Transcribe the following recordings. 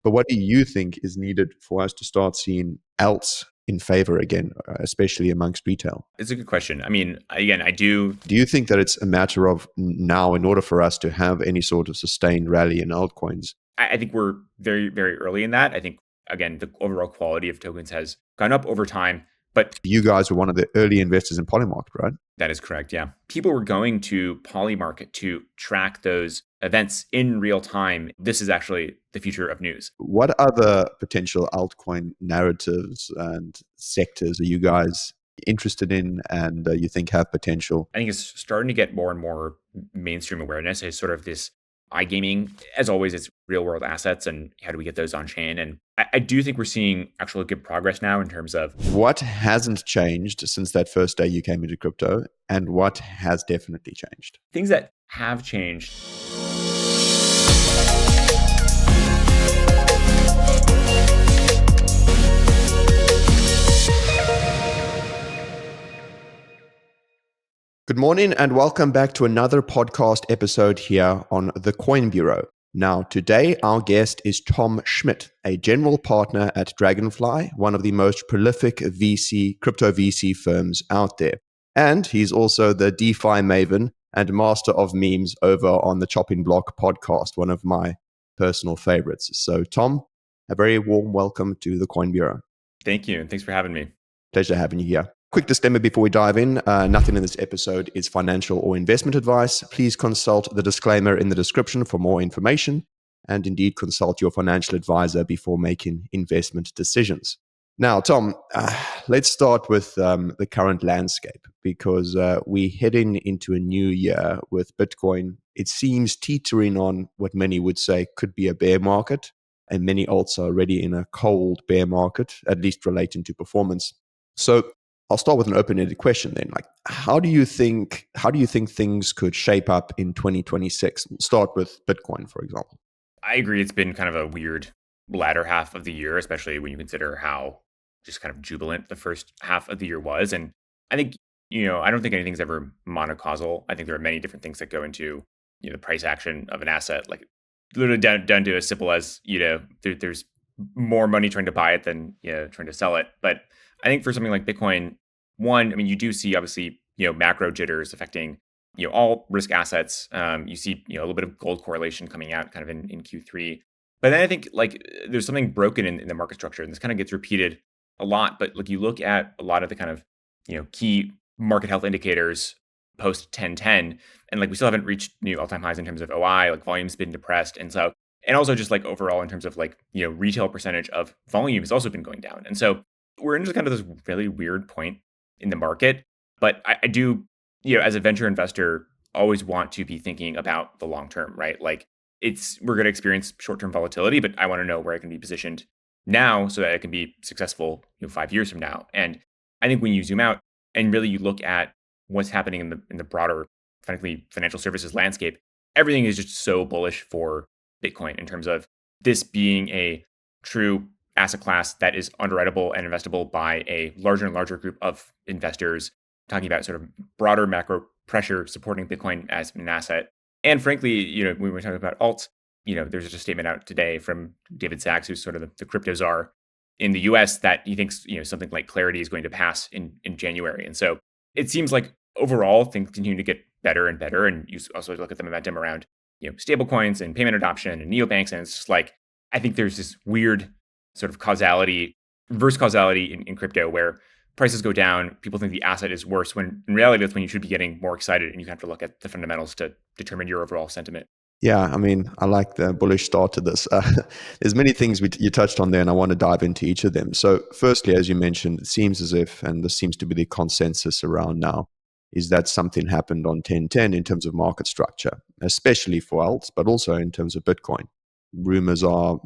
But what do you think is needed for us to start seeing alts in favor again, especially amongst retail? It's a good question. I mean, again, I do. Do you think that it's a matter of now, in order for us to have any sort of sustained rally in altcoins? I think we're very, very early in that. I think, again, the overall quality of tokens has gone up over time, but You guys were one of the early investors in Polymarket, right? that is correct. Yeah. People were going to Polymarket to track those events in real time. This is actually the future of news. What other potential altcoin narratives and sectors are you guys interested in and you think have potential? I think it's starting to get more and more mainstream awareness. Is sort of this iGaming. As always, it's real world assets and how do we get those on chain? And I do think we're seeing actual good progress now in terms of What hasn't changed since that first day you came into crypto, and what has definitely changed? things that have changed. Good morning and welcome back to another podcast episode here on the Coin Bureau. Now, today our guest is Tom Schmidt, a general partner at Dragonfly, one of the most prolific crypto VC firms out there. And he's also the DeFi maven and master of memes over on the Chopping Block podcast, one of my personal favorites. So, Tom, a very warm welcome to the Coin Bureau. Thank you. And thanks for having me. Pleasure having you here. Quick disclaimer before we dive in. Nothing in this episode is financial or investment advice. Please consult the disclaimer in the description for more information, and indeed consult your financial advisor before making investment decisions. Now, Tom, let's start with the current landscape, because we're heading into a new year with Bitcoin. It seems teetering on what many would say could be a bear market, and many alts are already in a cold bear market, at least relating to performance. So I'll start with an open-ended question then. Like, how do you think things could shape up in 2026? We'll start with Bitcoin, for example. I agree. It's been kind of a weird latter half of the year, especially when you consider how just kind of jubilant the first half of the year was. And I think, I don't think anything's ever monocausal. I think there are many different things that go into, the price action of an asset, like literally down to as simple as, there's more money trying to buy it than, trying to sell it. But I think for something like Bitcoin, one, I mean, you do see obviously, macro jitters affecting, all risk assets. You see, a little bit of gold correlation coming out kind of in Q3. But then I think like there's something broken in the market structure, and this kind of gets repeated a lot. But like you look at a lot of the kind of, key market health indicators post 1010, and like we still haven't reached new all-time highs in terms of OI, like volume's been depressed. And also just like overall in terms of like, retail percentage of volume has also been going down. And so we're in just kind of this really weird point in the market. But I do, as a venture investor, always want to be thinking about the long term, right? Like we're going to experience short-term volatility, but I want to know where I can be positioned now so that I can be successful, 5 years from now. And I think when you zoom out and really you look at what's happening in the broader, frankly, financial services landscape, everything is just so bullish for Bitcoin in terms of this being a true asset class that is underwritable and investable by a larger and larger group of investors, talking about sort of broader macro pressure supporting Bitcoin as an asset. And frankly, when we're talking about alts, there's just a statement out today from David Sachs, who's sort of the crypto czar in the US, that he thinks, something like Clarity is going to pass in January. And so it seems like overall things continue to get better and better. And you also look at the momentum around, stable coins and payment adoption and neobanks. And it's just like, I think there's this weird sort of reverse causality in crypto where prices go down, people think the asset is worse, when in reality, that's when you should be getting more excited and you have to look at the fundamentals to determine your overall sentiment. Yeah, I mean, I like the bullish start to this. There's many things you touched on there, and I want to dive into each of them. So firstly, as you mentioned, it seems as if, and this seems to be the consensus around now, is that something happened on 1010 in terms of market structure, especially for alts, but also in terms of Bitcoin. Rumors are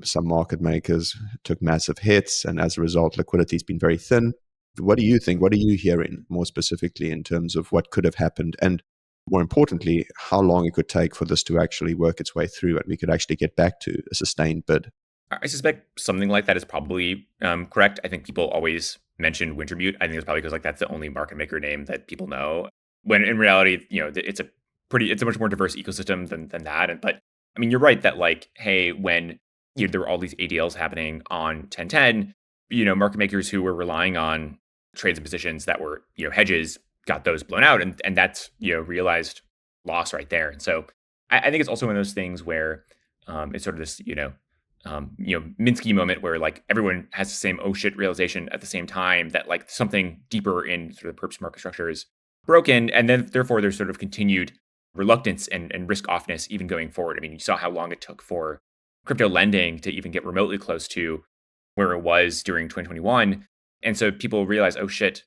some market makers took massive hits, and as a result, liquidity has been very thin. What do you think? What are you hearing more specifically in terms of what could have happened? And more importantly, how long it could take for this to actually work its way through and we could actually get back to a sustained bid? I suspect something like that is probably correct. I think people always mention Wintermute. I think it's probably because like that's the only market maker name that people know. When in reality, it's a much more diverse ecosystem than that. But I mean, you're right that like, hey, when there were all these ADLs happening on 1010. Market makers who were relying on trades and positions that were hedges got those blown out, and that's realized loss right there. And so I think it's also one of those things where it's sort of this Minsky moment where like everyone has the same oh shit realization at the same time that like something deeper in sort of the perps market structure is broken, and then therefore there's sort of continued reluctance and risk offness even going forward. I mean, you saw how long it took for crypto lending to even get remotely close to where it was during 2021. And so people realize, oh shit,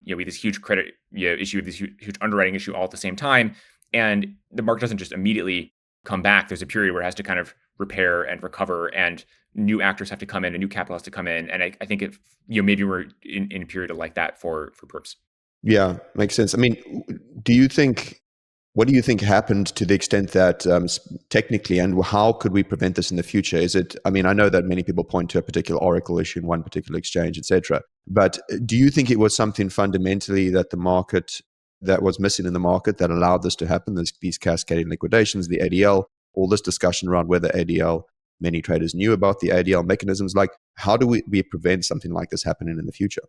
we have this huge credit issue, this huge underwriting issue all at the same time. And the market doesn't just immediately come back. There's a period where it has to kind of repair and recover, and new actors have to come in, and new capital has to come in. And I think if maybe we're in a period of like that for perps. Yeah, makes sense. I mean, what do you think happened to the extent that technically, and how could we prevent this in the future? Is it, I mean, I know that many people point to a particular Oracle issue in one particular exchange, etc. But do you think it was something fundamentally that was missing in the market that allowed this to happen? These cascading liquidations, the ADL, all this discussion around whether ADL, many traders knew about the ADL mechanisms. Like, how do we prevent something like this happening in the future?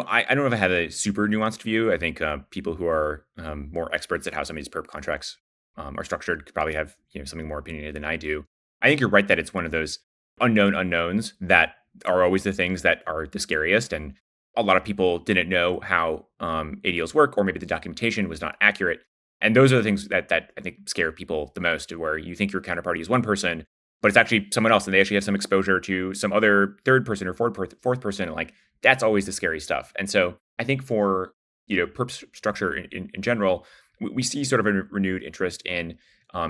I don't know if I have a super nuanced view. I think people who are more experts at how some of these perp contracts are structured could probably have something more opinionated than I do. I think you're right that it's one of those unknown unknowns that are always the things that are the scariest. And a lot of people didn't know how ADLs work, or maybe the documentation was not accurate. And those are the things that I think scare people the most, where you think your counterparty is one person, but it's actually someone else, and they actually have some exposure to some other third person or fourth person. And like, that's always the scary stuff. And so I think for perp structure in general, we see sort of a renewed interest in,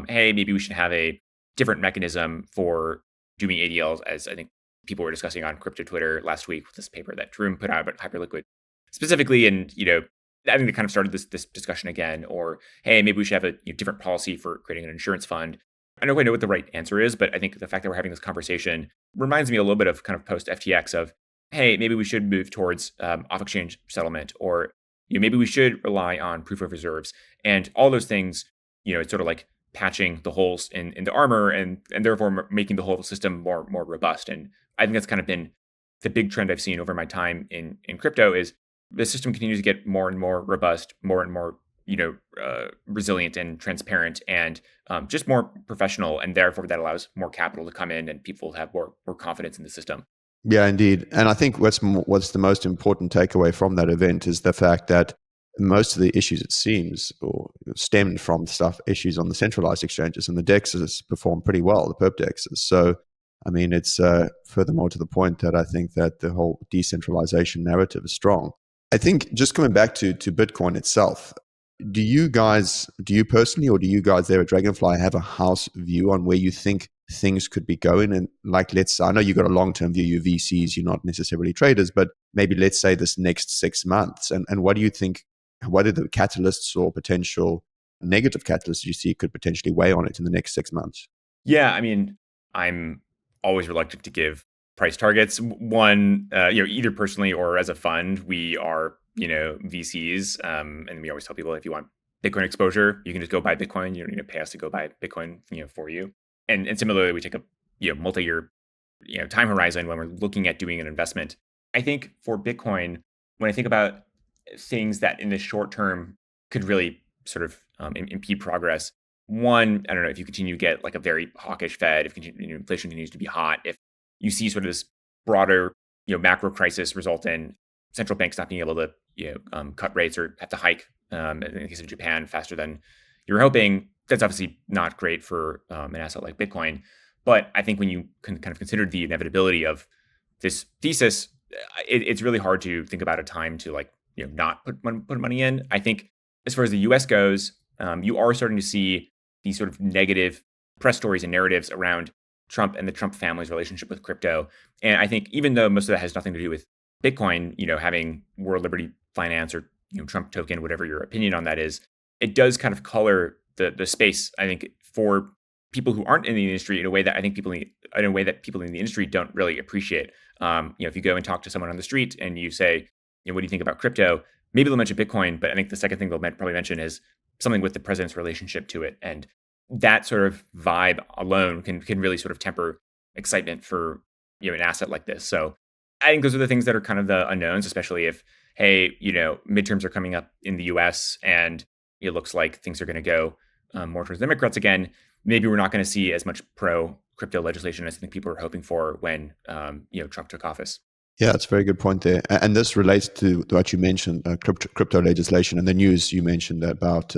hey, maybe we should have a different mechanism for doing ADLs, as I think people were discussing on crypto Twitter last week with this paper that Drew put out about Hyperliquid specifically. And I think they kind of started this discussion again. Or hey, maybe we should have a different policy for creating an insurance fund. I don't quite know what the right answer is, but I think the fact that we're having this conversation reminds me a little bit of kind of post FTX of, hey, maybe we should move towards off-exchange settlement, or maybe we should rely on proof of reserves, and all those things. It's sort of like patching the holes in the armor, and therefore making the whole system more robust. And I think that's kind of been the big trend I've seen over my time in crypto is the system continues to get more and more robust, more and more resilient and transparent, and just more professional, and therefore that allows more capital to come in, and people have more confidence in the system. Yeah, indeed. And I think what's the most important takeaway from that event is the fact that most of the issues, it seems, or stemmed from issues on the centralized exchanges, and the DEXs performed pretty well, the perp DEXs. So, I mean, it's furthermore to the point that I think that the whole decentralization narrative is strong. I think just coming back to Bitcoin itself, do you personally, or do you guys there at Dragonfly have a house view on where you think things could be going? And like, I know you got a long-term view, you're VCs, you're not necessarily traders, but maybe let's say this next 6 months. And what do you think, what are the catalysts or potential negative catalysts you see could potentially weigh on it in the next 6 months? Yeah, I mean, I'm always reluctant to give price targets. One, either personally or as a fund, we are VCs, and we always tell people, if you want Bitcoin exposure, you can just go buy Bitcoin. You don't need to pay us to go buy Bitcoin, for you. And similarly, we take a multi-year time horizon when we're looking at doing an investment. I think for Bitcoin, when I think about things that in the short term could really sort of impede progress, one, I don't know, if you continue to get like a very hawkish Fed, if inflation continues to be hot, if you see sort of this broader macro crisis result in central banks not being able to cut rates or have to hike, in the case of Japan, faster than you're hoping, that's obviously not great for an asset like Bitcoin. But I think when you can kind of consider the inevitability of this thesis, it's really hard to think about a time to not put money in. I think as far as the US goes, you are starting to see these sort of negative press stories and narratives around Trump and the Trump family's relationship with crypto. And I think even though most of that has nothing to do with Bitcoin, having World Liberty Finance or Trump token, whatever your opinion on that is, it does kind of color the space, I think, for people who aren't in the industry in a way that I think people in the industry don't really appreciate. If you go and talk to someone on the street and you say, what do you think about crypto? Maybe they'll mention Bitcoin, but I think the second thing they'll probably mention is something with the president's relationship to it. And that sort of vibe alone can really sort of temper excitement for an asset like this. So I think those are the things that are kind of the unknowns, especially if, hey, midterms are coming up in the US and it looks like things are going to go more towards Democrats again. Maybe we're not going to see as much pro crypto legislation as I think people were hoping for when Trump took office. Yeah, that's a very good point there. And this relates to what you mentioned, crypto legislation and the news you mentioned about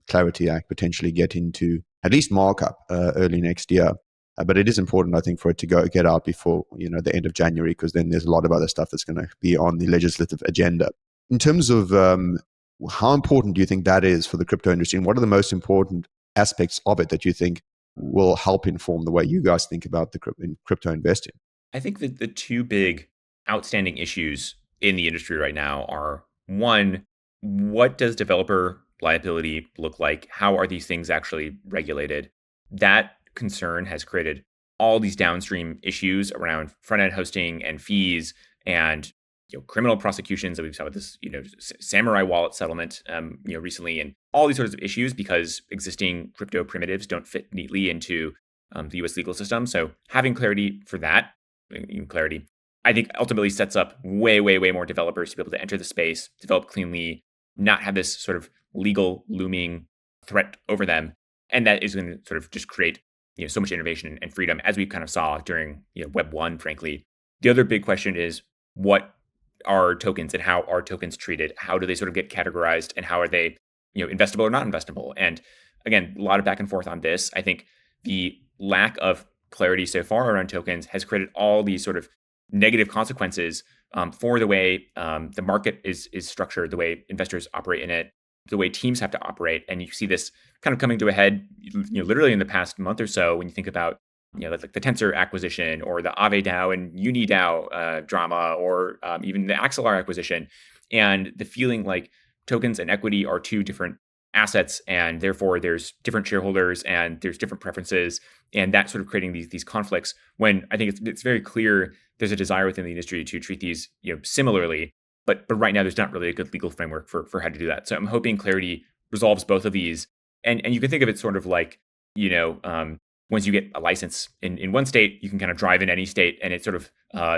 Clarity Act potentially getting to at least markup early next year. But it is important, I think, for it to get out before the end of January, because then there's a lot of other stuff that's going to be on the legislative agenda. In terms of how important do you think that is for the crypto industry, and what are the most important aspects of it that you think will help inform the way you guys think about the crypto investing? I think that the two big outstanding issues in the industry right now are, one, what does developer liability look like? How are these things actually regulated? That concern has created all these downstream issues around front end hosting and fees and criminal prosecutions that we've saw with this Samurai wallet settlement recently, and all these sorts of issues because existing crypto primitives don't fit neatly into the US legal system. So having clarity for that, clarity, I think ultimately sets up way, way, way more developers to be able to enter the space, develop cleanly, not have this sort of legal looming threat over them. And that is going to sort of just create so much innovation and freedom, as we kind of saw during Web 1, frankly. The other big question is, what are tokens and how are tokens treated? How do they sort of get categorized and how are they investable or not investable? And again, a lot of back and forth on this. I think the lack of clarity so far around tokens has created all these sort of negative consequences for the way the market is structured, the way investors operate in it, the way teams have to operate. And you see this kind of coming to a head, literally in the past month or so, when you think about like the Tensor acquisition or the Aave DAO and UniDAO drama, or even the Axelar acquisition, and the feeling like tokens and equity are two different assets, and therefore there's different shareholders and there's different preferences, and that sort of creating these conflicts. When I think it's very clear there's a desire within the industry to treat these similarly, but right now there's not really a good legal framework for how to do that. So I'm hoping Clarity resolves both of these, and you can think of it sort of like once you get a license in one state, you can kind of drive in any state, and it's sort of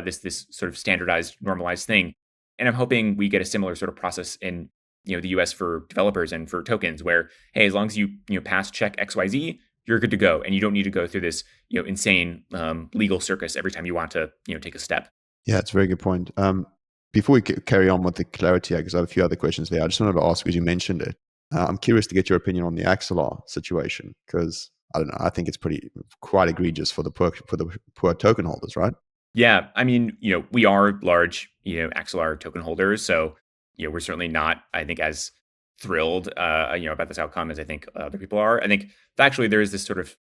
this sort of standardized, normalized thing. And I'm hoping we get a similar sort of process in the US for developers and for tokens, where, hey, as long as you pass check XYZ, you're good to go, and you don't need to go through this insane legal circus every time you want to take a step. Yeah, it's a very good point. Before we carry on with the Clarity Act, because I have a few other questions there, I just wanted to ask, because you mentioned it, I'm curious to get your opinion on the Axelar situation, because I don't know, I think it's quite egregious for the poor token holders, right? Yeah, I mean, we are large, Axelar token holders, so we're certainly not, I think, as thrilled, about this outcome as I think other people are. I think actually there is this sort of,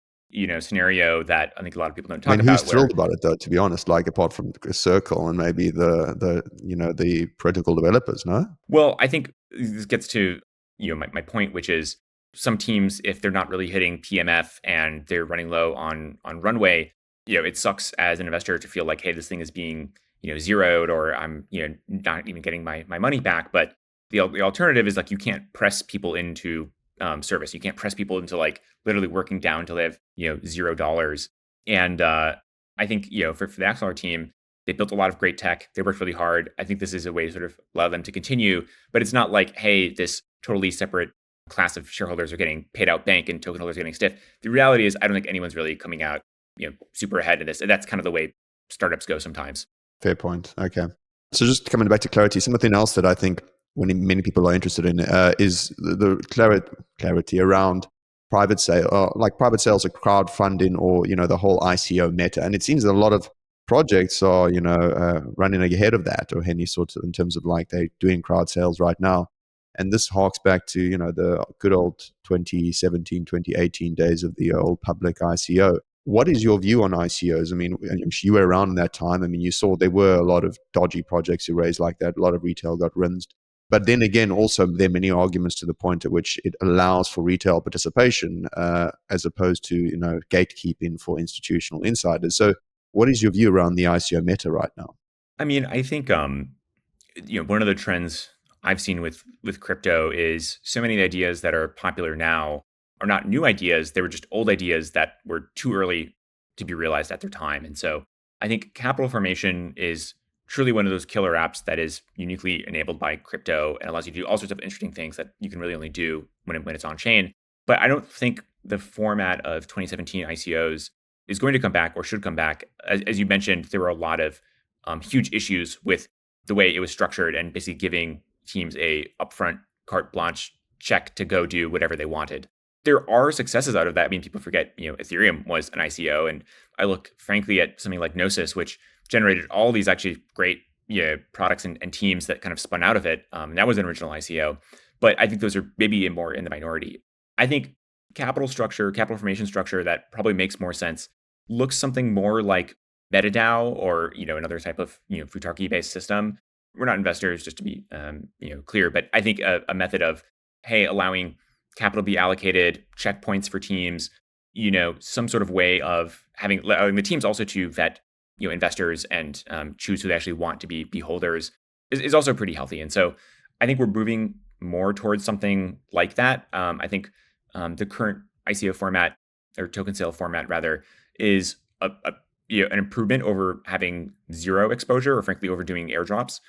scenario that I think a lot of people don't talk about. Who's thrilled about it though? To be honest, like apart from Circle and maybe the protocol developers, no? Well, I think this gets to my point, which is some teams, if they're not really hitting PMF and they're running low on runway, it sucks as an investor to feel like, hey, this thing is being zeroed, or I'm not even getting my money back. But the alternative is like, you can't press people into service. You can't press people into like literally working down until they have $0. And I think for the Axelar team, they built a lot of great tech. They worked really hard. I think this is a way to sort of allow them to continue. But it's not like, hey, this totally separate class of shareholders are getting paid out bank and token holders are getting stiff. The reality is, I don't think anyone's really coming out super ahead of this. And that's kind of the way startups go sometimes. Fair point. Okay. So just coming back to Clarity, something else that I think many people are interested in is the clarity around private sale, like private sales or crowdfunding, or the whole ICO meta. And it seems that a lot of projects are running ahead of that, or any sort of, in terms of like they're doing crowd sales right now. And this harks back to the good old 2017, 2018 days of the old public ICO. What is your view on ICOs? I mean, you were around in that time. I mean, you saw there were a lot of dodgy projects who raised like that. A lot of retail got rinsed. But then again, also there are many arguments to the point at which it allows for retail participation as opposed to gatekeeping for institutional insiders. So what is your view around the ICO meta right now? I mean, I think one of the trends I've seen with crypto is so many ideas that are popular now are not new ideas. They were just old ideas that were too early to be realized at their time. And so I think capital formation is truly one of those killer apps that is uniquely enabled by crypto and allows you to do all sorts of interesting things that you can really only do when it's on chain. But I don't think the format of 2017 ICOs is going to come back or should come back. As you mentioned, there were a lot of huge issues with the way it was structured and basically giving teams a upfront carte blanche check to go do whatever they wanted. There are successes out of that. I mean, people forget, Ethereum was an ICO, and I look frankly at something like Gnosis, which generated all these actually great products and teams that kind of spun out of it. That was an original ICO, but I think those are maybe more in the minority. I think capital formation structure that probably makes more sense looks something more like MetaDAO or another type of Futarki based system. We're not investors, just to be clear, but I think a method of allowing capital be allocated, checkpoints for teams, some sort of way of allowing the teams also to vet investors and choose who they actually want to be holders is also pretty healthy. And so I think we're moving more towards something like that. I think the current ICO format or token sale format rather is an improvement over having zero exposure or frankly overdoing airdrops.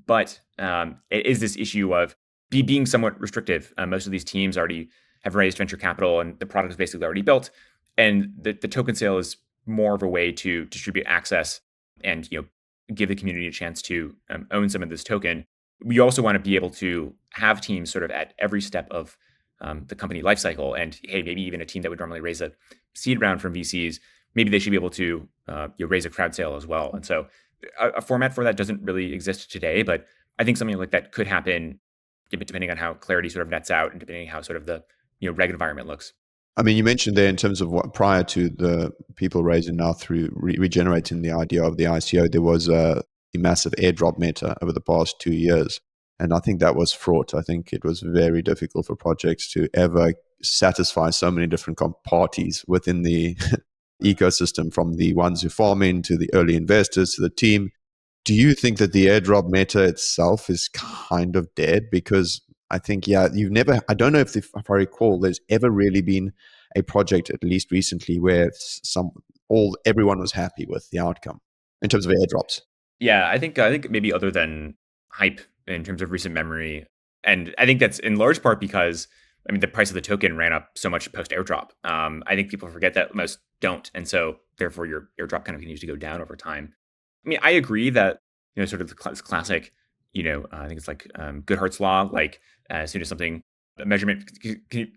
But it is this issue of being somewhat restrictive. Most of these teams already have raised venture capital and the product is basically already built. And the token sale is more of a way to distribute access and give the community a chance to own some of this token. We also want to be able to have teams sort of at every step of the company lifecycle. And maybe even a team that would normally raise a seed round from VCs, maybe they should be able to raise a crowd sale as well. And so a format for that doesn't really exist today, but I think something like that could happen depending on how Clarity sort of nets out and depending on how sort of the reg environment looks. I mean, you mentioned there in terms of what prior to the people raising now through regenerating the idea of the ICO, there was a massive airdrop meta over the past 2 years. And I think that was fraught. I think it was very difficult for projects to ever satisfy so many different parties within the ecosystem, from the ones who farm in to the early investors to the team. Do you think that the airdrop meta itself is kind of dead? Because I think, I don't know if I recall, there's ever really been a project, at least recently, where everyone was happy with the outcome in terms of airdrops. Yeah, I think maybe other than hype in terms of recent memory, and I think that's in large part because the price of the token ran up so much post airdrop. I think people forget that most don't, and so therefore your airdrop kind of continues to go down over time. I agree that sort of the classic, I think it's like Goodhart's law. Like as soon as something a measurement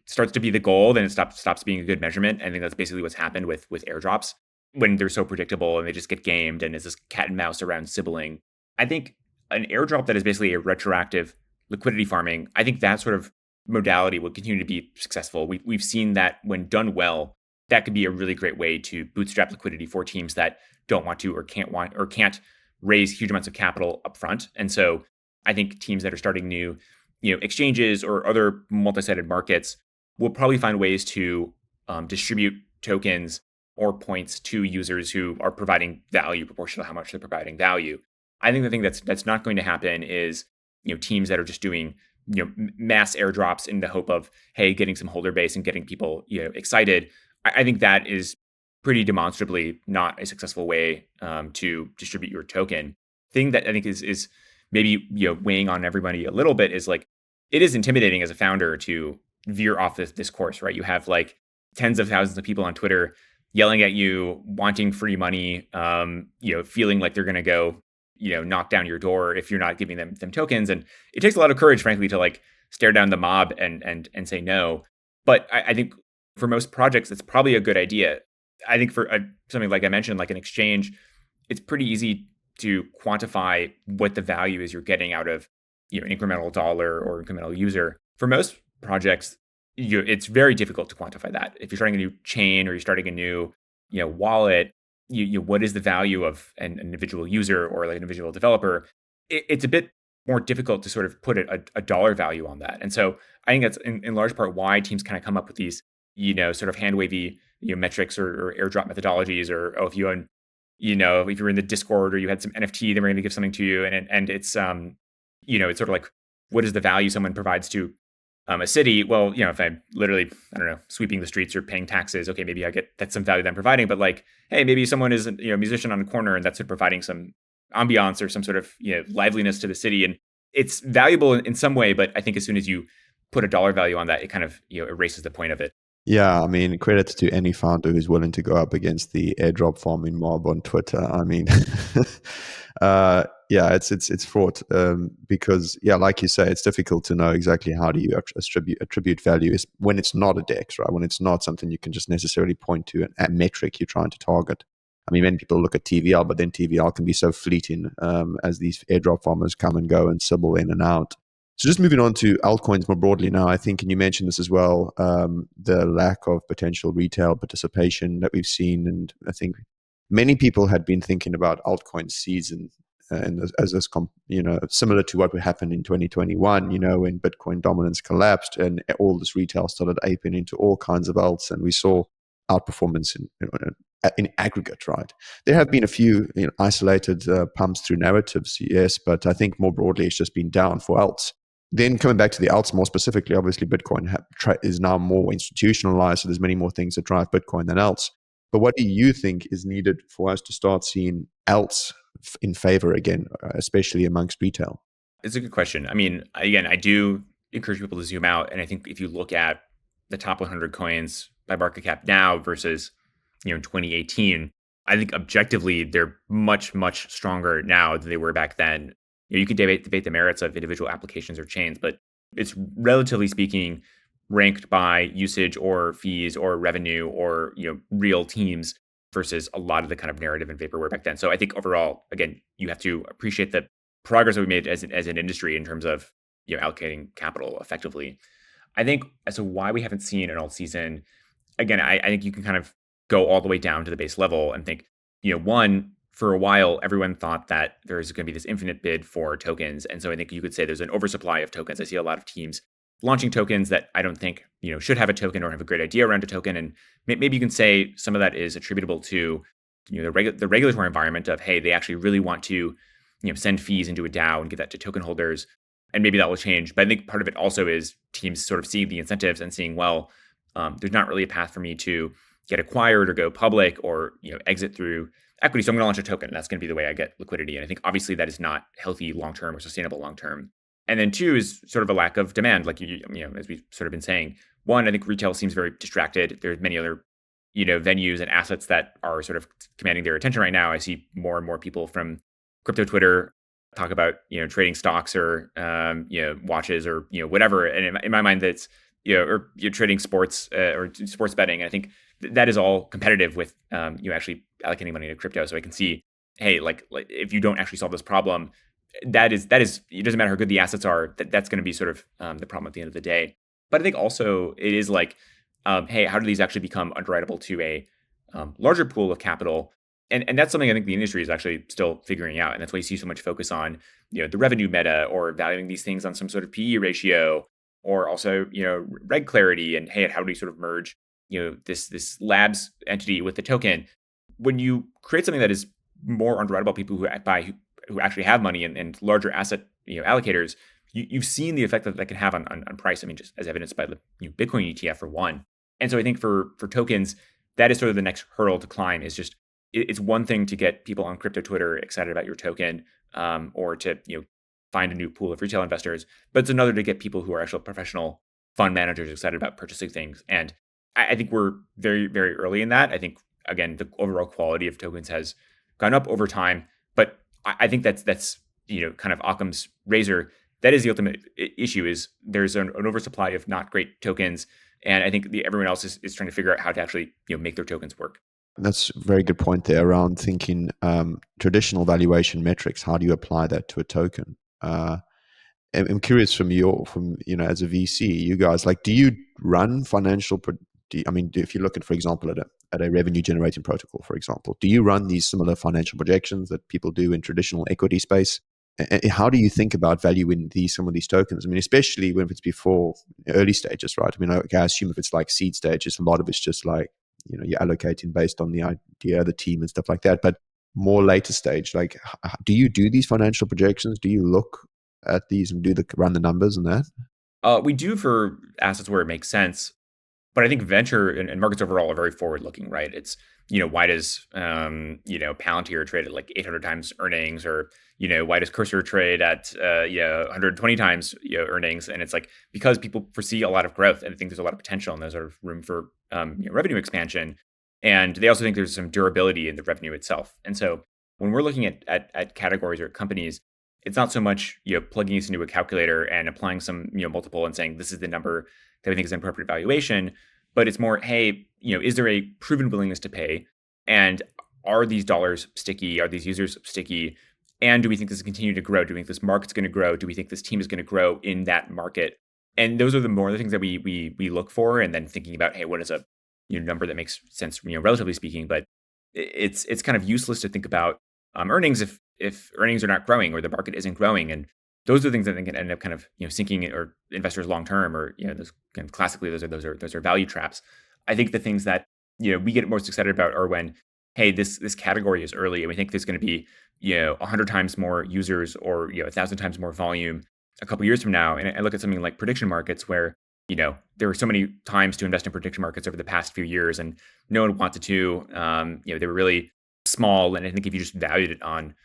starts to be the goal, then it stops being a good measurement. I think that's basically what's happened with airdrops when they're so predictable and they just get gamed and it's this cat and mouse around sibling. I think an airdrop that is basically a retroactive liquidity farming, I think that sort of modality will continue to be successful. We've seen that when done well, that could be a really great way to bootstrap liquidity for teams that don't want to or can't raise huge amounts of capital upfront. And so I think teams that are starting new exchanges or other multi-sided markets will probably find ways to distribute tokens or points to users who are providing value proportional to how much they're providing value. I think the thing that's not going to happen is teams that are just doing mass airdrops in the hope of getting some holder base and getting people excited. I think that is pretty demonstrably not a successful way to distribute your token. Thing that I think is maybe weighing on everybody a little bit is like it is intimidating as a founder to veer off this course, right? You have like tens of thousands of people on Twitter yelling at you, wanting free money, feeling like they're going to go knock down your door if you're not giving them tokens. And it takes a lot of courage, frankly, to like stare down the mob and say no. But I think for most projects, it's probably a good idea. I think for something like I mentioned, like an exchange, it's pretty easy to quantify what the value is you're getting out of an incremental dollar or incremental user. For most projects, it's very difficult to quantify that. If you're starting a new chain or you're starting a new wallet, what is the value of an individual user or like an individual developer? It's a bit more difficult to sort of put a dollar value on that. And so I think that's in large part why teams kind of come up with these sort of hand wavy metrics or airdrop methodologies, or if you own if you're in the Discord or you had some NFT, then we're going to give something to you, and it's it's sort of like what is the value someone provides to A city, well, if I'm literally, I don't know, sweeping the streets or paying taxes, okay, maybe I get that's some value that I'm providing. But like, hey, maybe someone is a musician on a corner and that's sort of providing some ambiance or some sort of liveliness to the city, and it's valuable in some way. But I think as soon as you put a dollar value on that, it kind of erases the point of it. Yeah, I mean, credit to any founder who's willing to go up against the airdrop farming mob on Twitter. I mean, yeah, it's fraught because, yeah, like you say, it's difficult to know exactly how do you attribute value is when it's not a DEX, right? When it's not something you can just necessarily point to a metric you're trying to target. I mean, many people look at TVL, but then TVL can be so fleeting as these airdrop farmers come and go and sybil in and out. So just moving on to altcoins more broadly now, I think, and you mentioned this as well, the lack of potential retail participation that we've seen. And I think many people had been thinking about altcoin season similar to what happened in 2021, when Bitcoin dominance collapsed and all this retail started aping into all kinds of alts. And we saw outperformance in aggregate, right? There have been a few isolated pumps through narratives, yes, but I think more broadly it's just been down for alts. Then coming back to the alts more specifically, obviously Bitcoin is now more institutionalized, so there's many more things that drive Bitcoin than alts. But what do you think is needed for us to start seeing alts in favor again, especially amongst retail? It's a good question. I mean, again, I do encourage people to zoom out, and I think if you look at the top 100 coins by market cap now versus in 2018, I think objectively they're much, much stronger now than they were back then. You could debate the merits of individual applications or chains, but it's relatively speaking ranked by usage or fees or revenue or real teams versus a lot of the kind of narrative and vaporware back then. So I think overall, again, you have to appreciate the progress that we made as an industry in terms of allocating capital effectively. I think as to why we haven't seen an alt season, again, I think you can kind of go all the way down to the base level and think, one, for a while, everyone thought that there's going to be this infinite bid for tokens. And so I think you could say there's an oversupply of tokens. I see a lot of teams launching tokens that I don't think, should have a token or have a great idea around a token. And maybe you can say some of that is attributable to, the regulatory environment of, hey, they actually really want to, send fees into a DAO and give that to token holders. And maybe that will change. But I think part of it also is teams sort of seeing the incentives and seeing, well, there's not really a path for me to get acquired or go public or exit through equity. So I'm going to launch a token. And that's going to be the way I get liquidity. And I think obviously that is not healthy long-term or sustainable long-term. And then two is sort of a lack of demand, like as we've sort of been saying. One, I think retail seems very distracted. There's many other venues and assets that are sort of commanding their attention right now. I see more and more people from crypto Twitter talk about trading stocks or watches or whatever. And in my mind, that's or you're trading sports or sports betting. And I think that is all competitive with you actually allocating money to crypto. So I can see, hey, like if you don't actually solve this problem, that is it doesn't matter how good the assets are. That's going to be sort of the problem at the end of the day. But I think also it is like, hey, how do these actually become underwritable to a larger pool of capital? And that's something I think the industry is actually still figuring out. And that's why you see so much focus on the revenue meta or valuing these things on some sort of PE ratio, or also reg clarity and, hey, how do we sort of merge this labs entity with the token? When you create something that is more underwritable, people who actually have money and larger asset allocators, you've seen the effect that can have on price. I mean, just as evidenced by the Bitcoin ETF for one. And so I think for tokens, that is sort of the next hurdle to climb. Is just it's one thing to get people on crypto Twitter excited about your token, or to find a new pool of retail investors, but it's another to get people who are actual professional fund managers excited about purchasing things. And I think we're very, very early in that. I think, again, the overall quality of tokens has gone up over time, but I think that's kind of Occam's razor. That is the ultimate issue. Is there's an oversupply of not great tokens, and I think everyone else is trying to figure out how to actually make their tokens work. That's a very good point there around thinking traditional valuation metrics. How do you apply that to a token? I'm curious from as a VC, you guys, like, do you run financial? If you look at, for example, at a revenue generating protocol, for example, do you run these similar financial projections that people do in traditional equity space? And how do you think about valuing some of these tokens? I mean, especially when it's before early stages, right? I mean, I assume if it's like seed stages, a lot of it's just like, you're allocating based on the idea, the team and stuff like that. But more later stage, like, do you do these financial projections? Do you look at these and run the numbers and that? We do for assets where it makes sense. But I think venture and markets overall are very forward looking, right? It's, why does, Palantir trade at like 800 times earnings, or, why does Cursor trade at, 120 times, earnings? And it's like, because people foresee a lot of growth and think there's a lot of potential and there's sort of room for, revenue expansion. And they also think there's some durability in the revenue itself. And so when we're looking at categories or companies, it's not so much, plugging this into a calculator and applying some, multiple and saying, this is the number that we think is an appropriate valuation, but it's more, hey, is there a proven willingness to pay? And are these dollars sticky? Are these users sticky? And do we think this will continue to grow? Do we think this market's going to grow? Do we think this team is going to grow in that market? And those are the things that we look for. And then thinking about, hey, what is a number that makes sense, relatively speaking. But it's kind of useless to think about earnings if earnings are not growing or the market isn't growing. And those are the things that can end up kind of sinking or investors long term, or those kind of classically those are value traps. I think the things that we get most excited about are when, hey, this category is early and we think there's going to be 100 times more users or 1,000 times more volume a couple years from now. And I look at something like prediction markets where there were so many times to invest in prediction markets over the past few years, and no one wanted to. They were really small, and I think if you just valued it on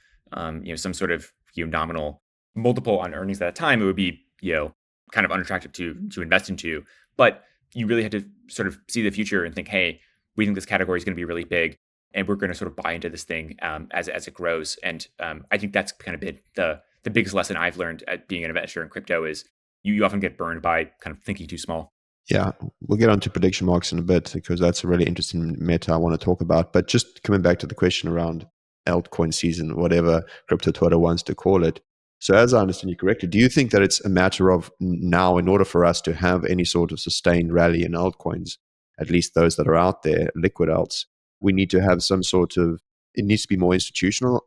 some sort of nominal multiple on earnings at a time, it would be kind of unattractive to invest into. But you really had to sort of see the future and think, hey, we think this category is going to be really big, and we're going to sort of buy into this thing as it grows. And I think that's kind of been the biggest lesson I've learned at being an investor in crypto is you often get burned by kind of thinking too small. Yeah, we'll get onto prediction marks in a bit because that's a really interesting meta I want to talk about. But just coming back to the question around altcoin season, whatever crypto Twitter wants to call it. So as I understand you correctly, do you think that it's a matter of now, in order for us to have any sort of sustained rally in altcoins, at least those that are out there, liquid alts, we need to have some sort of, it needs to be more institutional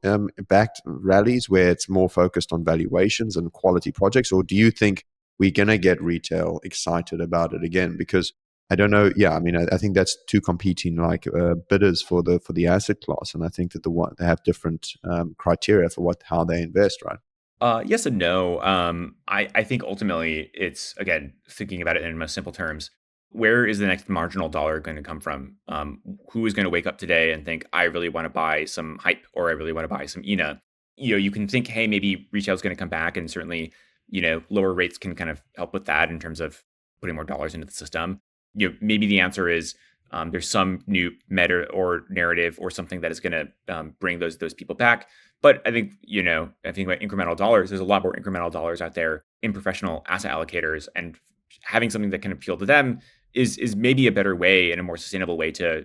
backed rallies where it's more focused on valuations and quality projects? Or do you think we're going to get retail excited about it again? Because I don't know. Yeah, I mean, I think that's two competing bidders for the asset class, and I think that they have different criteria for how they invest, right? Yes and no. I think ultimately it's, again, thinking about it in most simple terms. Where is the next marginal dollar going to come from? Who is going to wake up today and think, I really want to buy some hype, or I really want to buy some ENA? You can think, hey, maybe retail is going to come back, and certainly, lower rates can kind of help with that in terms of putting more dollars into the system. Maybe the answer is there's some new meta or narrative or something that is going to bring those people back. But I think, I think about incremental dollars, there's a lot more incremental dollars out there in professional asset allocators, and having something that can appeal to them is maybe a better way and a more sustainable way to,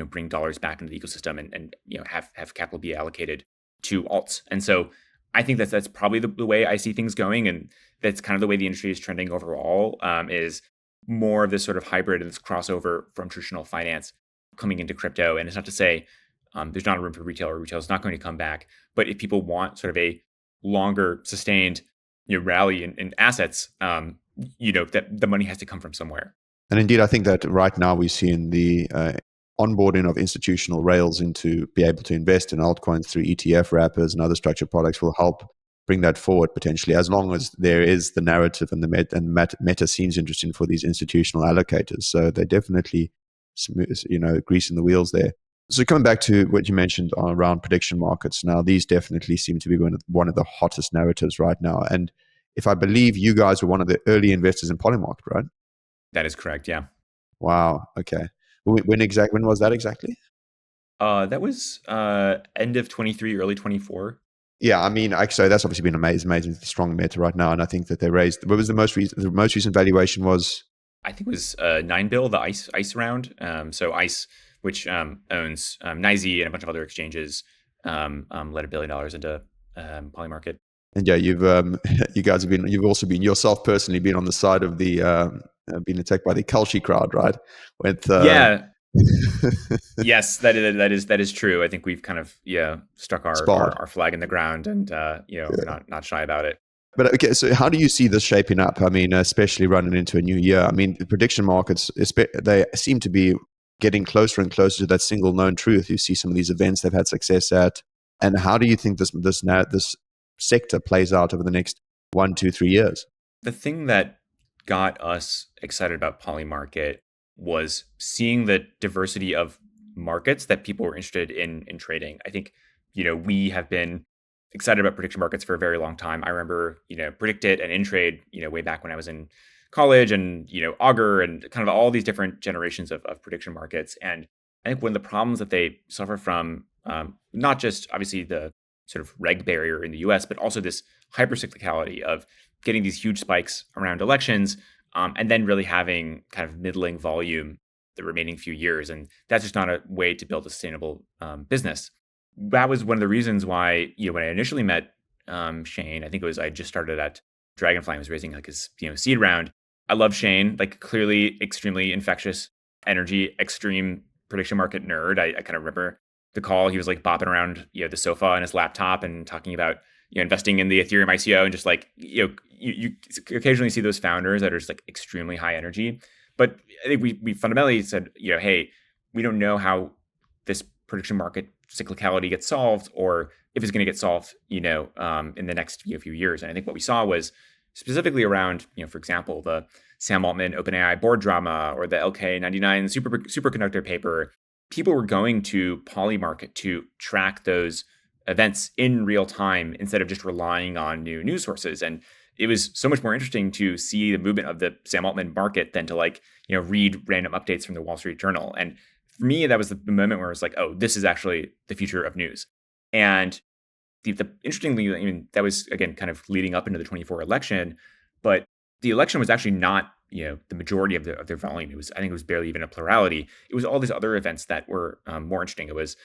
bring dollars back into the ecosystem and have capital be allocated to alts. And so I think that's probably the way I see things going. And that's kind of the way the industry is trending overall, is more of this sort of hybrid and this crossover from traditional finance coming into crypto. And it's not to say there's not a room for retail, or retail is not going to come back. But if people want sort of a longer sustained rally in assets, that the money has to come from somewhere. And indeed, I think that right now we're seeing the onboarding of institutional rails into be able to invest in altcoins through ETF wrappers and other structured products will help bring that forward potentially, as long as there is the narrative and the meta seems interesting for these institutional allocators. So they definitely, greasing the wheels there. So coming back to what you mentioned around prediction markets, now these definitely seem to be one of the hottest narratives right now. And if I believe you guys were one of the early investors in Polymarket, right? That is correct. Yeah. Wow. Okay. When was that exactly? That was end of 23, early 24. Yeah, I mean, so that's obviously been amazing, strong meta right now, and I think that they raised. What was the most recent valuation was? I think it was 9 bill, the ICE round. So ICE, which owns NYSE and a bunch of other exchanges, let $1 billion into Polymarket. And yeah, you guys you've also been yourself personally been on the side of the being attacked by the Kalshi crowd, right? With yeah. Yes, that is true. I think we've kind of stuck our flag in the ground and not shy about it. But okay, so how do you see this shaping up? I mean, especially running into a new year. I mean, the prediction markets, they seem to be getting closer and closer to that single known truth. You see some of these events they've had success at, and how do you think this sector plays out over the next 1, 2, 3 years? The thing that got us excited about Polymarket was seeing the diversity of markets that people were interested in trading. I think, we have been excited about prediction markets for a very long time. I remember, Predict It and InTrade, way back when I was in college, and, Augur, and kind of all these different generations of prediction markets. And I think one of the problems that they suffer from, not just obviously the sort of reg barrier in the US, but also this hypercyclicality of getting these huge spikes around elections, and then really having kind of middling volume the remaining few years. And that's just not a way to build a sustainable business. That was one of the reasons why, when I initially met Shane, I think it was I just started at Dragonfly and was raising like his seed round. I love Shane, like clearly extremely infectious energy, extreme prediction market nerd. I kind of remember the call. He was like bopping around the sofa on his laptop and talking about investing in the Ethereum ICO, and just like you occasionally see those founders that are just like extremely high energy. But I think we fundamentally said, hey, we don't know how this prediction market cyclicality gets solved, or if it's going to get solved, in the next few years. And I think what we saw was specifically around, for example, the Sam Altman OpenAI board drama, or the LK99 superconductor paper. People were going to Polymarket to track those events in real time instead of just relying on new news sources. And it was so much more interesting to see the movement of the Sam Altman market than to read random updates from the Wall Street Journal. And for me, that was the moment where it was like, oh, this is actually the future of news. And interestingly, that was, again, kind of leading up into the 24 election, but the election was actually not, the majority of their volume. I think it was barely even a plurality. It was all these other events that were more interesting. It was,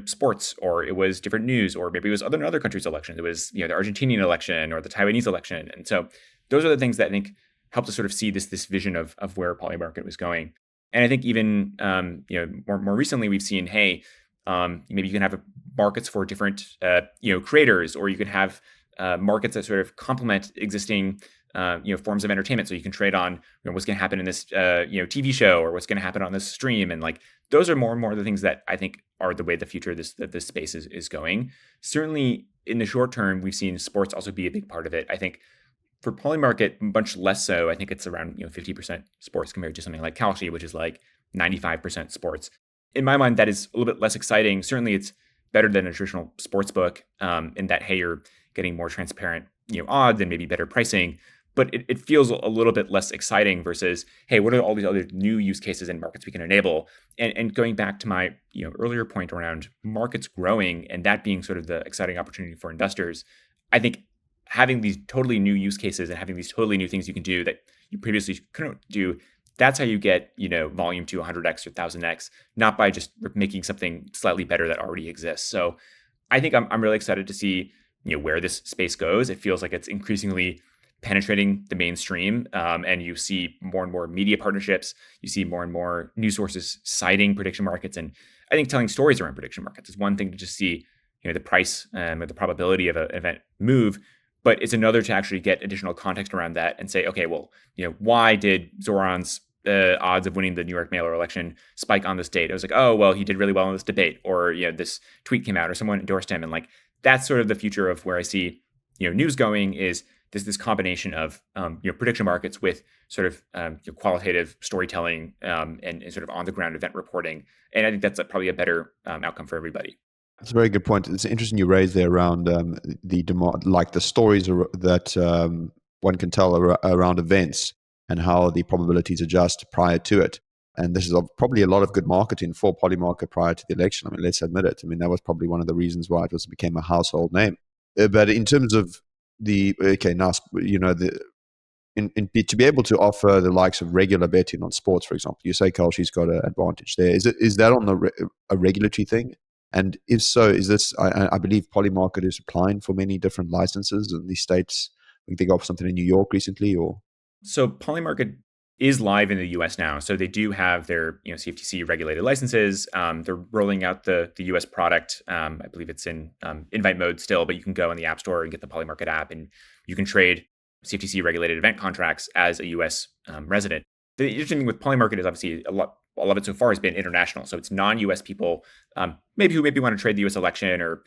sports, or it was different news, or maybe it was other countries' elections. It was, the Argentinian election or the Taiwanese election. And so those are the things that I think helped us sort of see this vision of where Polymarket was going. And I think even, more recently, we've seen, hey, maybe you can have markets for different, creators, or you can have markets that sort of complement existing, forms of entertainment. So you can trade on what's going to happen in this, TV show, or what's going to happen on this stream. And like, those are more and more the things that I think are the way the future of this space is going. Certainly in the short term, we've seen sports also be a big part of it. I think for Polymarket, much less so. I think it's around 50% sports compared to something like Kalshi, which is like 95% sports. In my mind, that is a little bit less exciting. Certainly, it's better than a traditional sports book, in that, hey, you're getting more transparent odds and maybe better pricing. But it feels a little bit less exciting versus, hey, what are all these other new use cases and markets we can enable? And going back to my earlier point around markets growing and that being sort of the exciting opportunity for investors, I think having these totally new use cases and having these totally new things you can do that you previously couldn't do, that's how you get volume to 100x or 1000x, not by just making something slightly better that already exists. So I think I'm really excited to see where this space goes. It feels like it's increasingly penetrating the mainstream, and you see more and more media partnerships. You see more and more news sources citing prediction markets, and I think telling stories around prediction markets is one thing to just see the price or the probability of an event move, but it's another to actually get additional context around that and say, okay, well, why did Zoran's odds of winning the New York mayoral election spike on this date? It was like, oh, well, he did really well in this debate, or this tweet came out, or someone endorsed him, and like that's sort of the future of where I see news going. Is this combination of prediction markets with sort of qualitative storytelling, and sort of on the ground event reporting, and I think that's probably a better outcome for everybody. That's a very good point. It's interesting you raised there around the demand, like the stories that one can tell around events and how the probabilities adjust prior to it. And this is probably a lot of good marketing for Polymarket prior to the election. I mean, let's admit it. I mean, that was probably one of the reasons why it became a household name. But in terms of now, to be able to offer the likes of regular betting on sports, for example, you say Kalshi's got an advantage there. Is that on a regulatory thing? And if so, is this? I believe Polymarket is applying for many different licenses in these states. I think they got something in New York recently, or so Polymarket is live in the U.S. now. So they do have their CFTC regulated licenses. They're rolling out the U.S. product. I believe it's in invite mode still, but you can go in the App Store and get the Polymarket app, and you can trade CFTC regulated event contracts as a U.S. Resident. The interesting thing with Polymarket is obviously all of it so far has been international. So it's non-U.S. people, who maybe want to trade the U.S. election or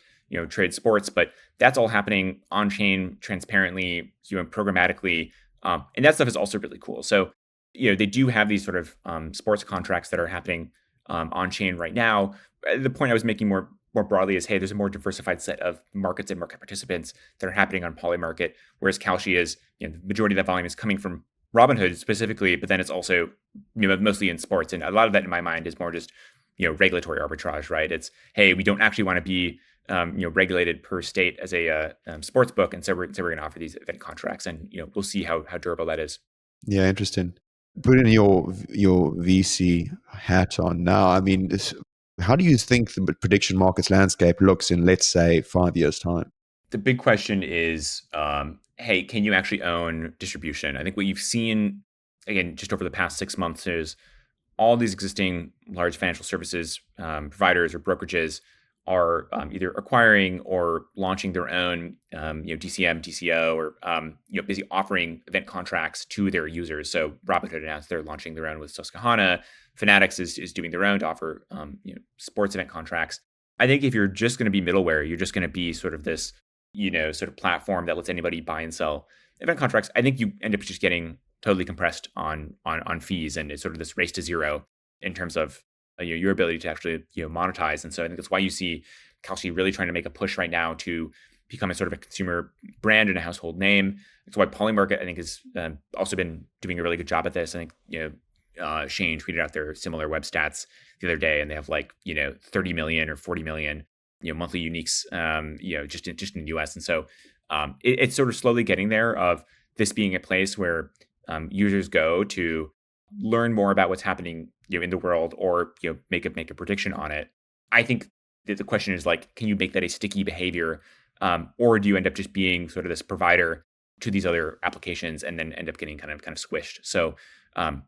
trade sports, but that's all happening on chain, transparently, programmatically. And that stuff is also really cool. So, they do have these sort of sports contracts that are happening on chain right now. The point I was making more broadly is, hey, there's a more diversified set of markets and market participants that are happening on Polymarket, whereas Kalshi is, the majority of that volume is coming from Robinhood specifically, but then it's also, mostly in sports. And a lot of that in my mind is more just, regulatory arbitrage, right? It's, hey, we don't actually want to be, regulated per state as a sports book. And so we're going to offer these event contracts, and, we'll see how durable that is. Yeah, interesting. Putting your VC hat on now, I mean, how do you think the prediction markets landscape looks in, let's say, 5 years' time? The big question is, hey, can you actually own distribution? I think what you've seen, again, just over the past 6 months is all these existing large financial services providers or brokerages are either acquiring or launching their own, DCM, DCO, or basically offering event contracts to their users. So Robinhood announced they're launching their own with Susquehanna. Fanatics is doing their own to offer sports event contracts. I think if you're just going to be middleware, you're just going to be sort of this sort of platform that lets anybody buy and sell event contracts. I think you end up just getting totally compressed on fees, and it's sort of this race to zero in terms of your ability to actually monetize. And so I think that's why you see Kalshi really trying to make a push right now to become a sort of a consumer brand and a household name. That's why Polymarket, I think, has also been doing a really good job at this. I think Shane tweeted out their similar web stats the other day, and they have 30 million or 40 million monthly uniques just in the US. And so it's sort of slowly getting there, of this being a place where users go to learn more about what's happening in the world, or make a prediction on it. I think that the question is, can you make that a sticky behavior, or do you end up just being sort of this provider to these other applications and then end up getting kind of squished? So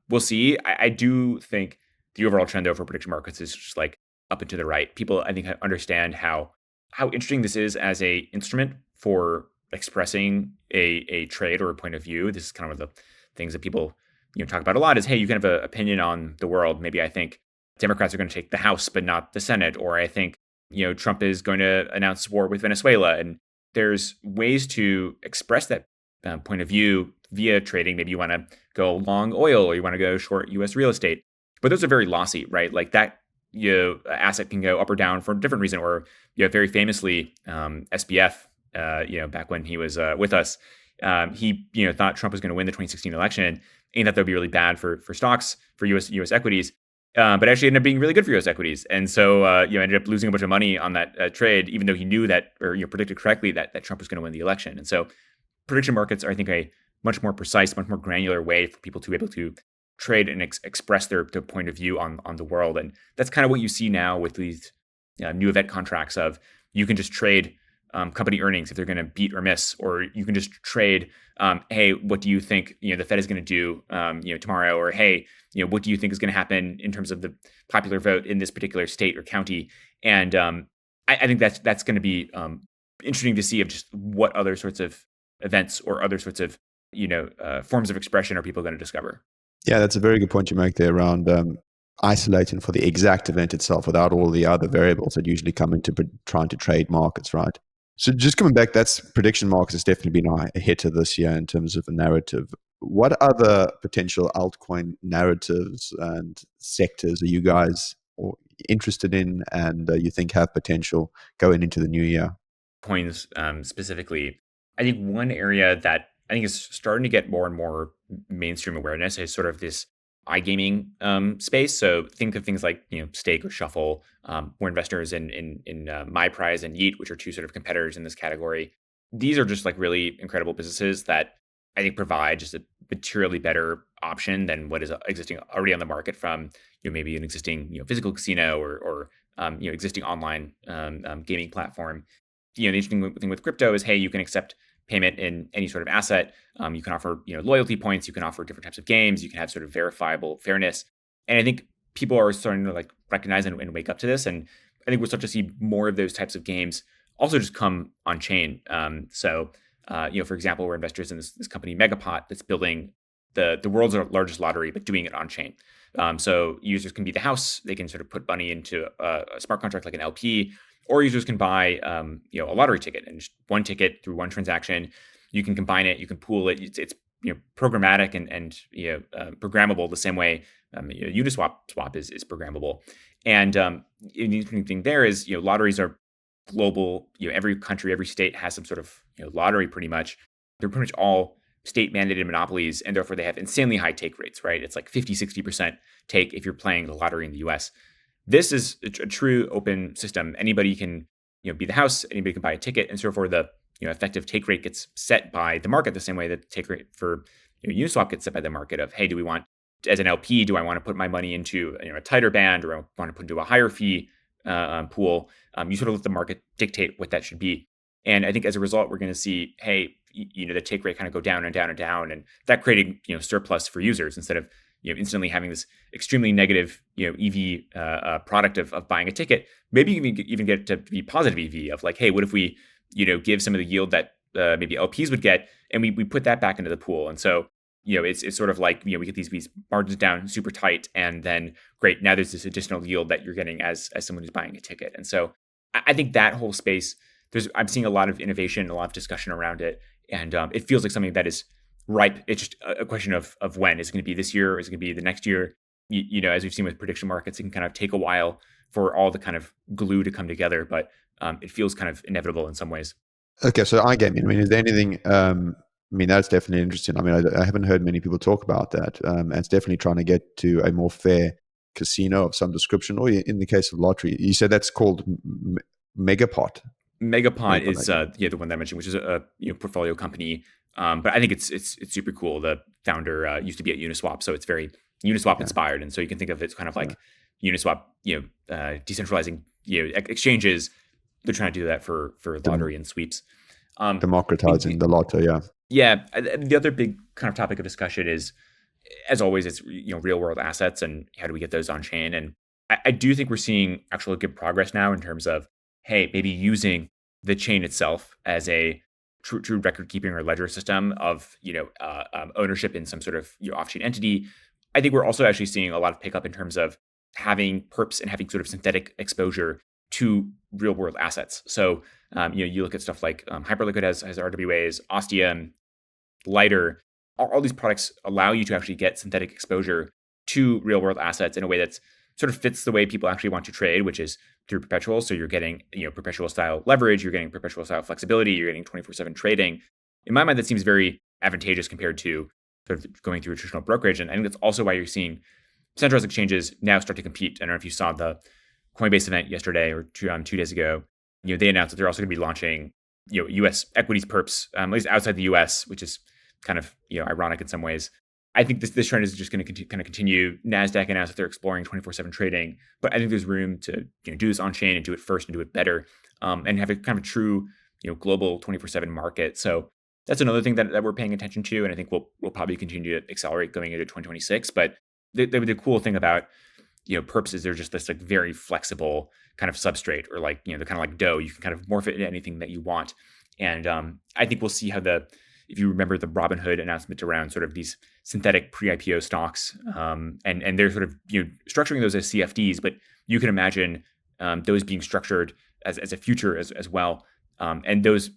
we'll see. I do think the overall trend though for prediction markets is just up and to the right. People, I think, understand how interesting this is as a instrument for expressing a trade or a point of view. This is kind of one of the things that people talk about a lot, is, hey, you can have an opinion on the world. Maybe I think Democrats are going to take the House but not the Senate, or I think Trump is going to announce war with Venezuela. And there's ways to express that point of view via trading. Maybe you want to go long oil, or you want to go short US real estate, but those are very lossy, right? Like that asset can go up or down for a different reason. Or very famously, SBF, back when he was with us, he thought Trump was going to win the 2016 election, and that would be really bad for stocks, for US equities, but actually ended up being really good for US equities. And so ended up losing a bunch of money on that trade, even though he knew that, or predicted correctly that Trump was going to win the election. And so prediction markets are, I think, a much more precise, much more granular way for people to be able to trade and express their point of view on the world. And that's kind of what you see now with these new event contracts, of you can just trade company earnings if they're going to beat or miss, or you can just trade, hey, what do you think the Fed is going to do tomorrow, or hey, what do you think is going to happen in terms of the popular vote in this particular state or county? And I think that's going to be interesting to see, of just what other sorts of events or other sorts of forms of expression are people going to discover. Yeah, that's a very good point you make there around isolating for the exact event itself without all the other variables that usually come into trying to trade markets, right? So just coming back, that's prediction markets has definitely been a hitter this year in terms of a narrative. What other potential altcoin narratives and sectors are you guys interested in, and you think have potential going into the new year? Coins specifically, I think one area that I think is starting to get more and more mainstream awareness is sort of this iGaming space. So think of things like Stake or Shuffle. More investors in MyPrize and Yeet, which are two sort of competitors in this category. These are just really incredible businesses that I think provide just a materially better option than what is existing already on the market from maybe an existing physical casino or existing online gaming platform. The interesting thing with crypto is, hey, you can accept payment in any sort of asset. You can offer loyalty points. You can offer different types of games. You can have sort of verifiable fairness. And I think people are starting to recognize and wake up to this. And I think we'll start to see more of those types of games also just come on chain. So for example, we're investors in this company Megapot that's building the world's largest lottery, but doing it on chain. So users can be the house. They can sort of put money into a smart contract like an LP, or users can buy a lottery ticket, and just one ticket through one transaction. You can combine it, you can pool it. It's programmatic and programmable the same way Uniswap swap is programmable. And the interesting thing there is lotteries are global. Every country, every state has some sort of lottery. Pretty much, they're pretty much all state mandated monopolies, and therefore they have insanely high take rates. Right, it's like 50-60% take if you're playing the lottery in the U.S. This is a true open system. Anybody can be the house. Anybody can buy a ticket, and so forth. The effective take rate gets set by the market the same way that the take rate for Uniswap gets set by the market of, hey, do we want, as an LP, do I want to put my money into a tighter band, or I want to put into a higher fee pool? You sort of let the market dictate what that should be. And I think as a result, we're going to see, hey, the take rate kind of go down and down and down, and that creating surplus for users instead of instantly having this extremely negative EV product of buying a ticket. Maybe you can even get it to be positive EV of like, hey, what if we give some of the yield that maybe LPs would get, and we put that back into the pool. And so it's sort of like we get these margins down super tight, and then great, now there's this additional yield that you're getting as someone who's buying a ticket. And so I think that whole space, I'm seeing a lot of innovation, a lot of discussion around it, and it feels like something that is ripe. It's just a question of when. Is it going to be this year, or is it going to be the next year? As we've seen with prediction markets, it can kind of take a while for all the kind of glue to come together, but it feels kind of inevitable in some ways. Okay, so iGaming. I mean, is there anything? That's definitely interesting. I mean, I haven't heard many people talk about that. And it's definitely trying to get to a more fair casino of some description. Or in the case of lottery, you said that's called Megapot. Megapot is the one that I mentioned, which is a portfolio company. But I think it's super cool. The founder used to be at Uniswap, so it's very Uniswap inspired, and so you can think of it kind of like Uniswap, decentralizing exchanges. They're trying to do that for lottery and sweeps, democratizing the lotto. Yeah. The other big kind of topic of discussion is, as always, it's real world assets and how do we get those on chain. And I do think we're seeing actual good progress now in terms of, hey, maybe using the chain itself as a true record keeping or ledger system of ownership in some sort of off-chain entity. I think we're also actually seeing a lot of pickup in terms of having perps and having sort of synthetic exposure to real world assets. So you look at stuff like Hyperliquid has RWAs, Ostia, Lighter. All these products allow you to actually get synthetic exposure to real world assets in a way that's sort of fits the way people actually want to trade, which is through perpetual. So you're getting perpetual style leverage, you're getting perpetual style flexibility, you're getting 24/7 trading. In my mind, that seems very advantageous compared to sort of going through a traditional brokerage. And I think that's also why you're seeing centralized exchanges now start to compete. I don't know if you saw the Coinbase event yesterday or 2 days ago. They announced that they're also going to be launching U.S. equities perps, at least outside the U.S., which is kind of ironic in some ways. I think this trend is just going to kind of continue. NASDAQ announced that they're exploring 24/7 trading, but I think there's room to do this on chain and do it first and do it better, and have a kind of true global 24/7 market. So that's another thing that we're paying attention to, and I think we'll probably continue to accelerate going into 2026. But the cool thing about perps is they're just this like very flexible kind of substrate, or like they're kind of like dough. You can kind of morph it into anything that you want, and I think we'll see how if you remember the Robinhood announcement around sort of these synthetic pre-IPO stocks, and they're sort of structuring those as CFDs, but you can imagine those being structured as a future as well, and those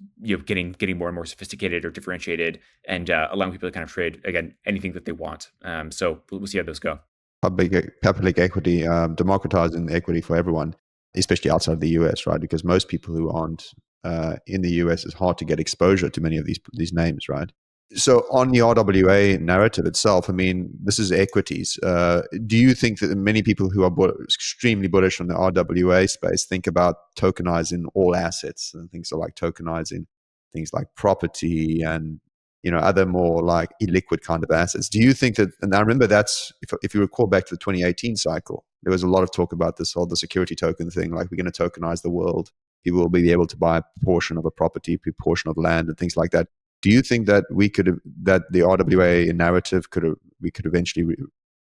getting more and more sophisticated or differentiated, and allowing people to kind of trade again anything that they want. So we'll see how those go. Public equity, democratizing equity for everyone, especially outside of the US, right? Because most people who aren't in the US, it's hard to get exposure to many of these names, right? So on the RWA narrative itself, I mean, this is equities. Do you think that many people who are extremely bullish on the RWA space think about tokenizing all assets and things like tokenizing things like property and other more like illiquid kind of assets? Do you think that, and I remember that's, if you recall back to the 2018 cycle, there was a lot of talk about the security token thing, like we're going to tokenize the world. People will be able to buy a portion of a property, a portion of land and things like that. Do you think that that the RWA narrative we could eventually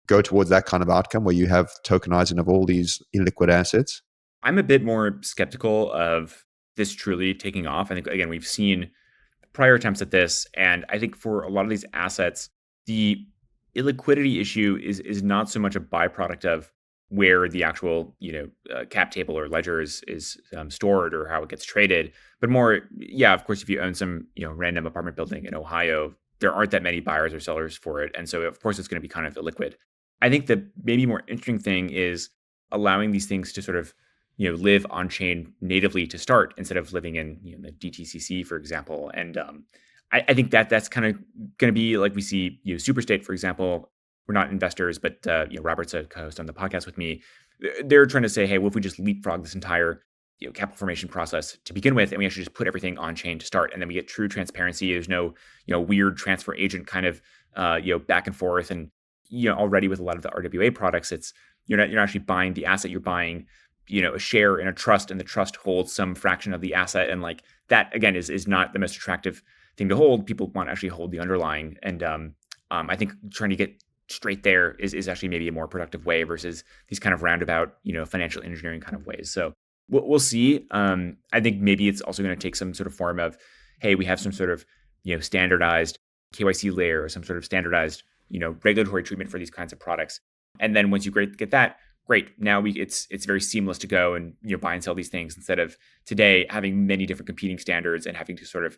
go towards that kind of outcome where you have tokenizing of all these illiquid assets? I'm a bit more skeptical of this truly taking off. I think, again, we've seen prior attempts at this, and I think for a lot of these assets, the illiquidity issue is not so much a byproduct of where the actual cap table or ledger is stored or how it gets traded, but more, of course, if you own some random apartment building in Ohio there aren't that many buyers or sellers for it. And so, of course, it's going to be kind of illiquid. I think the maybe more interesting thing is allowing these things to sort of, live on chain natively to start instead of living in the DTCC, for example. And I think that's kind of going to be like we see, Superstate, for example. We're not investors, but Robert's a co-host on the podcast with me. They're trying to say, hey, what if we just leapfrog this entire capital formation process to begin with, and we actually just put everything on chain to start, and then we get true transparency. There's no weird transfer agent kind of back and forth, and already with a lot of the RWA products, it's you're not actually buying the asset, you're buying a share in a trust, and the trust holds some fraction of the asset, and like that again is not the most attractive thing to hold. People want to actually hold the underlying, and I think trying to get straight there is actually maybe a more productive way versus these kind of roundabout financial engineering kind of ways. So we'll see. I think maybe it's also going to take some sort of form of, hey, we have some sort of standardized KYC layer or some sort of standardized regulatory treatment for these kinds of products. And then once you get that, great. Now it's very seamless to go and buy and sell these things instead of today having many different competing standards and having to sort of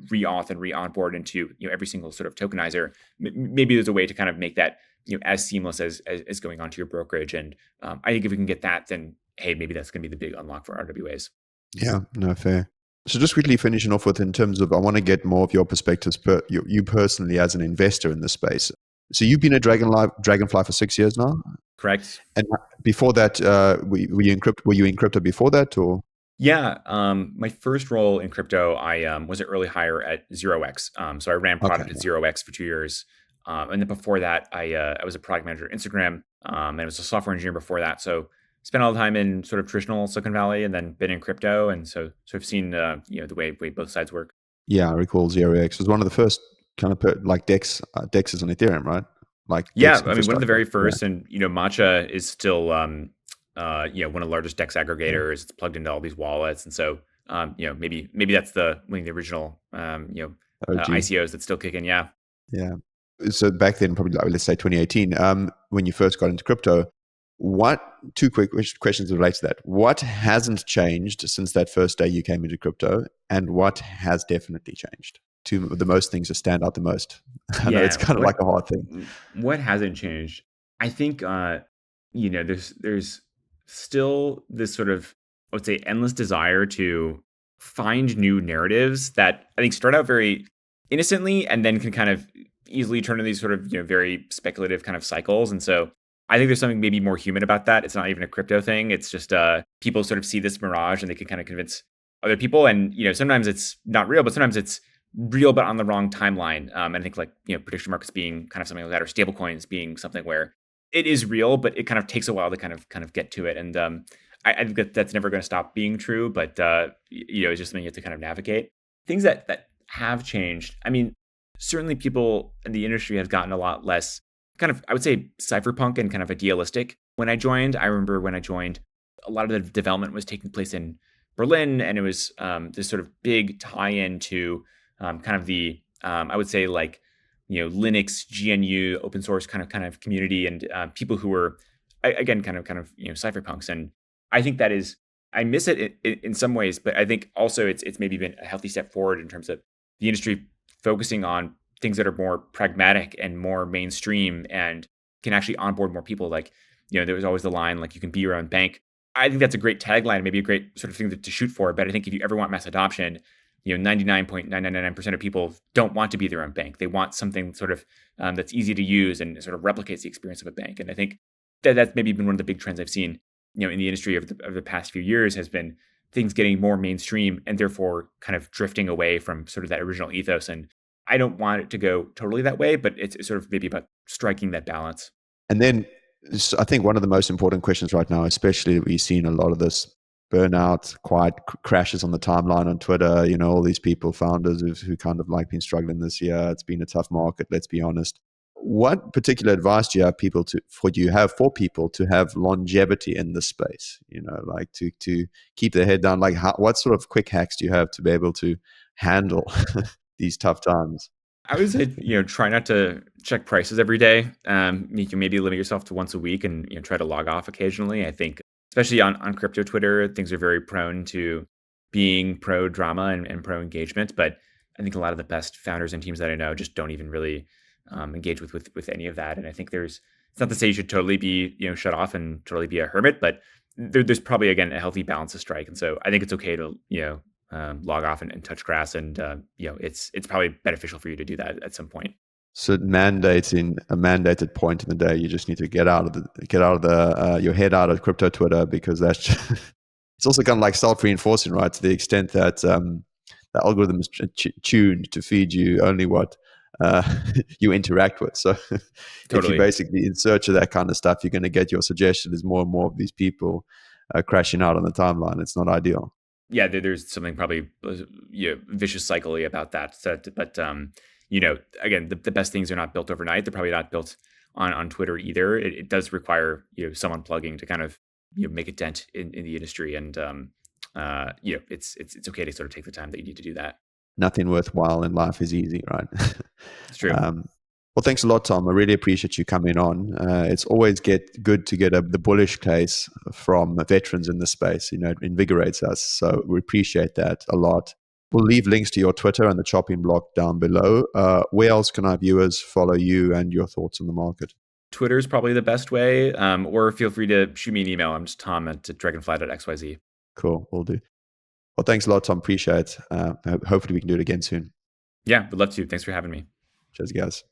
re-auth and re-onboard into every single sort of tokenizer. Maybe there's a way to kind of make that as seamless as going onto your brokerage. And I think if we can get that, then hey, maybe that's going to be the big unlock for RWAs. Yeah, no, fair. So just quickly finishing off with, in terms of, I want to get more of your perspectives, you personally as an investor in this space. So you've been at Dragonfly for 6 years now? Correct. And before that, were you in crypto before that, or? Yeah, my first role in crypto, I was an early hire at 0x. So I ran product at 0x for 2 years. And then before that, I was a product manager at Instagram, and I was a software engineer before that. So spent all the time in sort of traditional Silicon Valley, and then been in crypto, and so I've seen the way both sides work. Yeah, I recall 0x was one of the first kind of like DEXs on Ethereum, right? Like yeah, I mean one of the very first, and Matcha is still one of the largest DEX aggregators. It's plugged into all these wallets, and so maybe that's one of the original ICOs that still kick in. Yeah. So back then, probably let's say 2018, when you first got into crypto. Two quick questions relate to that. What hasn't changed since that first day you came into crypto, and what has definitely changed? Two of the most things that stand out the most. I know it's kind of like a hard thing. What hasn't changed? I think there's still this sort of, I would say, endless desire to find new narratives that I think start out very innocently and then can kind of easily turn into these sort of very speculative kind of cycles. And so I think there's something maybe more human about that. It's not even a crypto thing. It's just people sort of see this mirage and they can kind of convince other people. And sometimes it's not real, but sometimes it's real, but on the wrong timeline. And I think like prediction markets being kind of something like that, or stablecoins being something where it is real, but it kind of takes a while to kind of get to it. And I think that's never going to stop being true. But it's just something you have to kind of navigate. Things that have changed. I mean, certainly people in the industry have gotten a lot less kind of, I would say, cypherpunk and kind of idealistic. When I joined, I remember when I joined, a lot of the development was taking place in Berlin, and it was this sort of big tie-in to kind of the, I would say, like, Linux, GNU, open source kind of community, and people who were, again, kind of cypherpunks. And I think that is, I miss it in some ways, but I think also it's maybe been a healthy step forward in terms of the industry focusing on things that are more pragmatic and more mainstream and can actually onboard more people. Like, there was always the line, like, you can be your own bank. I think that's a great tagline, maybe a great sort of thing to shoot for. But I think if you ever want mass adoption, 99.999% of people don't want to be their own bank. They want something sort of that's easy to use and sort of replicates the experience of a bank. And I think that's maybe been one of the big trends I've seen, in the industry of the past few years, has been things getting more mainstream and therefore kind of drifting away from sort of that original ethos. And I don't want it to go totally that way, but it's sort of maybe about striking that balance. And then I think one of the most important questions right now, especially we've seen a lot of this burnout, quiet crashes on the timeline on Twitter, all these people, founders who kind of like been struggling this year. It's been a tough market, let's be honest. What particular advice do you have for people to have longevity in this space? Like to keep their head down. Like, what sort of quick hacks do you have to be able to handle these tough times? I would say, try not to check prices every day. You can maybe limit yourself to once a week and try to log off occasionally. I think, especially on crypto Twitter, things are very prone to being pro drama and pro engagement. But I think a lot of the best founders and teams that I know just don't even really engage with any of that. And I think it's not to say you should totally be shut off and totally be a hermit, but there's probably again a healthy balance to strike. And so I think it's okay to log off and touch grass, and it's probably beneficial for you to do that at some point. So mandating a mandated point in the day, you just need to get out of the your head out of crypto Twitter, because that's just, it's also kind of like self-reinforcing, right? To the extent that the algorithm is tuned to feed you only what you interact with. So if you're Totally. basically in search of that kind of stuff, you're going to get your suggestion is more and more of these people crashing out on the timeline. It's not ideal. Yeah, there's something probably vicious cycle about that. So, but again, the best things are not built overnight. They're probably not built on Twitter either. It does require someone plugging to kind of make a dent in the industry, and it's okay to sort of take the time that you need to do that. Nothing worthwhile in life is easy, right? It's true. Well, thanks a lot, Tom. I really appreciate you coming on. It's always good to get the bullish case from veterans in the space. It invigorates us. So we appreciate that a lot. We'll leave links to your Twitter and the chopping block down below. Where else can our viewers follow you and your thoughts on the market? Twitter is probably the best way, or feel free to shoot me an email. I'm just tom@dragonfly.xyz. Cool, we'll do. Well, thanks a lot, Tom. Appreciate it. Hopefully we can do it again soon. Yeah, would love to. Thanks for having me. Cheers, guys.